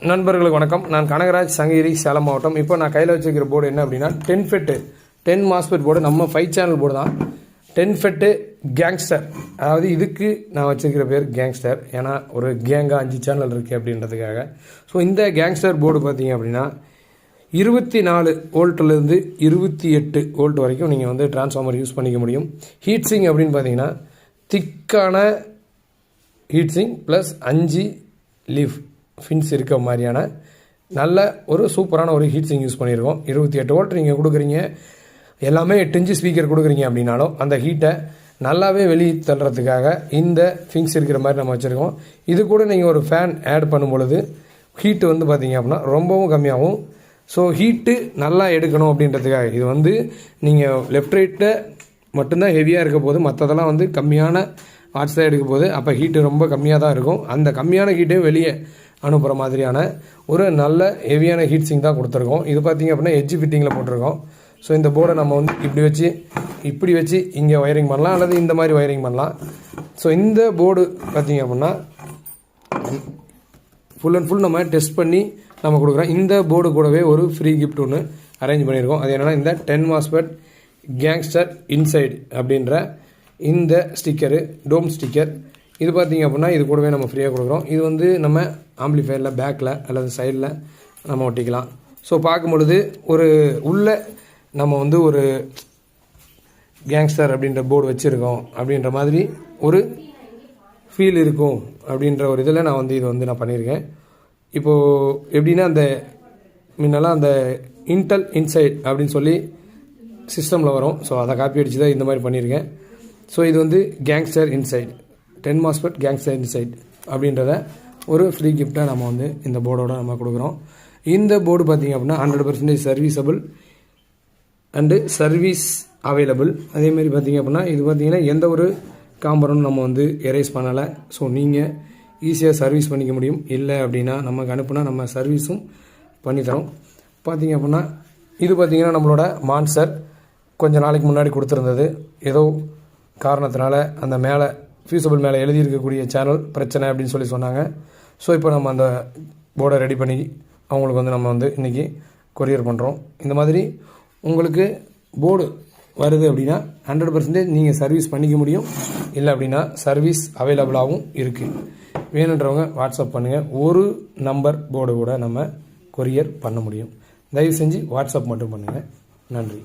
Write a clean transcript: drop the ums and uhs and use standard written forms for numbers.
நண்பர்களுக்கு வணக்கம். நான் கனகராஜ், சங்ககிரி, சேலம் மாவட்டம். இப்போ நான் கையில் வச்சுருக்கிற போர்டு என்ன அப்படின்னா 10 ஃபெட்டு 10 மாஸ்பெட் போர்டு. நம்ம 5 சேனல் போர்டு தான். 10 ஃபெட்டு கேங்ஸ்டர். அதாவது இதுக்கு நான் வச்சுருக்கிற பேர் கேங்ஸ்டர். ஏன்னா ஒரு கேங்காக 5 சேனல் இருக்குது அப்படின்றதுக்காக. ஸோ இந்த கேங்ஸ்டர் போர்டு பார்த்தீங்க அப்படின்னா 24 வோல்ட்லேருந்து 28 வோல்ட் வரைக்கும் நீங்கள் வந்து டிரான்ஸ்ஃபார்மர் யூஸ் பண்ணிக்க முடியும். ஹீட்ஸிங் அப்படின்னு பார்த்தீங்கன்னா திக்கான ஹீட்ஸிங் ப்ளஸ் 5 லீஃப் ஃபின்ஸ் இருக்க மாதிரியான நல்ல ஒரு சூப்பரான ஒரு ஹீட்ஸிங் யூஸ் பண்ணியிருக்கோம். 28 வோல்ட் நீங்கள் கொடுக்குறீங்க, எல்லாமே 8 இன்ச்சு ஸ்பீக்கர் கொடுக்குறீங்க அப்படின்னாலும் அந்த ஹீட்டை நல்லாவே வெளியே தள்ளுறதுக்காக இந்த ஃபின்ஸ் இருக்கிற மாதிரி நம்ம வச்சுருக்கோம். இது கூட நீங்கள் ஒரு ஃபேன் ஆட் பண்ணும் பொழுது ஹீட்டு வந்து பார்த்தீங்க அப்படின்னா ரொம்பவும் கம்மியாகும். ஸோ ஹீட்டு நல்லா எடுக்கணும் அப்படின்றதுக்காக இது வந்து நீங்கள் லெஃப்ட் ரைட்டை மட்டும்தான் ஹெவியாக இருக்க போது, மற்றதெல்லாம் வந்து கம்மியான வாட்ஸ் தான் எடுக்க போகுது. அப்போ ஹீட்டு ரொம்ப கம்மியாக தான் இருக்கும். அந்த கம்மியான ஹீட்டே வெளியே அனுப்புகிற மாதிரியான ஒரு நல்ல ஹெவியான ஹீட்ஸிங் தான் கொடுத்துருக்கோம். இது பார்த்திங்க அப்படின்னா எட்ஜ் ஃபிட்டிங்கில் போட்டிருக்கோம். ஸோ இந்த போர்டை நம்ம வந்து இப்படி வச்சு இங்கே ஒயரிங் பண்ணலாம், அல்லது இந்த மாதிரி ஒயரிங் பண்ணலாம். ஸோ இந்த போர்டு பார்த்திங்க அப்படின்னா ஃபுல் அண்ட் ஃபுல் நம்ம டெஸ்ட் பண்ணி நம்ம கொடுக்குறோம். இந்த போர்டு கூடவே ஒரு ஃப்ரீ கிஃப்ட் ஒன்று அரேஞ்ச் பண்ணியிருக்கோம். அது என்னென்னா இந்த 10 மாஸ்பெட் கேங்ஸ்டர் இன்சைடு அப்படின்ற இந்த ஸ்டிக்கரு, டோம் ஸ்டிக்கர். இது பார்த்திங்க அப்படின்னா இது கூடவே நம்ம ஃப்ரீயாக கொடுக்குறோம். இது வந்து நம்ம ஆம்பிளிஃபயரில் பேக்கில் அல்லது சைடில் நம்ம ஒட்டிக்கலாம். ஸோ பார்க்கும் பொழுது ஒரு உள்ள நம்ம வந்து ஒரு கேங்ஸ்டர் அப்படின்ற போர்டு வச்சுருக்கோம் அப்படின்ற மாதிரி ஒரு ஃபீல் இருக்கும் அப்படின்ற ஒரு இதில் நான் வந்து இது வந்து நான் பண்ணியிருக்கேன். இப்போது எப்படின்னா அந்த முன்னெல்லாம் அந்த இன்டெல் இன்சைட் அப்படின்னு சொல்லி சிஸ்டமில் வரும். ஸோ அதை காப்பி அடித்து தான் இந்த மாதிரி பண்ணியிருக்கேன். ஸோ இது வந்து gangster inside 10 MOSFET gangster inside அப்படின்றத ஒரு ஃப்ரீ கிஃப்டாக நம்ம வந்து இந்த போர்டோட நம்ம கொடுக்குறோம். இந்த போர்டு பார்த்திங்க அப்படின்னா 100% சர்வீஸபிள் அண்டு சர்வீஸ் அவைலபிள். அதேமாதிரி பார்த்திங்க அப்படின்னா இது பார்த்திங்கன்னா எந்த ஒரு காம்பரனும் நம்ம வந்து எரேஸ் பண்ணலை. ஸோ நீங்கள் ஈஸியாக சர்வீஸ் பண்ணிக்க முடியும். இல்லை அப்படின்னா நமக்கு அனுப்புனா நம்ம சர்வீஸும் பண்ணித்தரோம். பார்த்திங்க அப்படின்னா இது பார்த்திங்கன்னா நம்மளோட மான்ஸ்டர் கொஞ்சம் நாளைக்கு முன்னாடி கொடுத்துருந்தது. ஏதோ காரணத்தினால அந்த மேலே ஃபியூசபிள் மேலே எழுதியிருக்கக்கூடிய சேனல் பிரச்சனை அப்படின்னு சொல்லி சொன்னாங்க. ஸோ இப்போ நம்ம அந்த போர்டை ரெடி பண்ணி அவங்களுக்கு வந்து நம்ம வந்து இன்றைக்கி கொரியர் பண்ணுறோம். இந்த மாதிரி உங்களுக்கு போர்டு வருது அப்படின்னா 100% நீங்கள் சர்வீஸ் பண்ணிக்க முடியும். இல்லை அப்படின்னா சர்வீஸ் அவைலபிளாகவும் இருக்குது. வேணுன்றவங்க வாட்ஸ்அப் பண்ணுங்கள். ஒரு நம்பர் போர்டு கூட நம்ம கொரியர் பண்ண முடியும். தயவு செஞ்சு வாட்ஸ்அப் மட்டும் பண்ணுங்கள். நன்றி.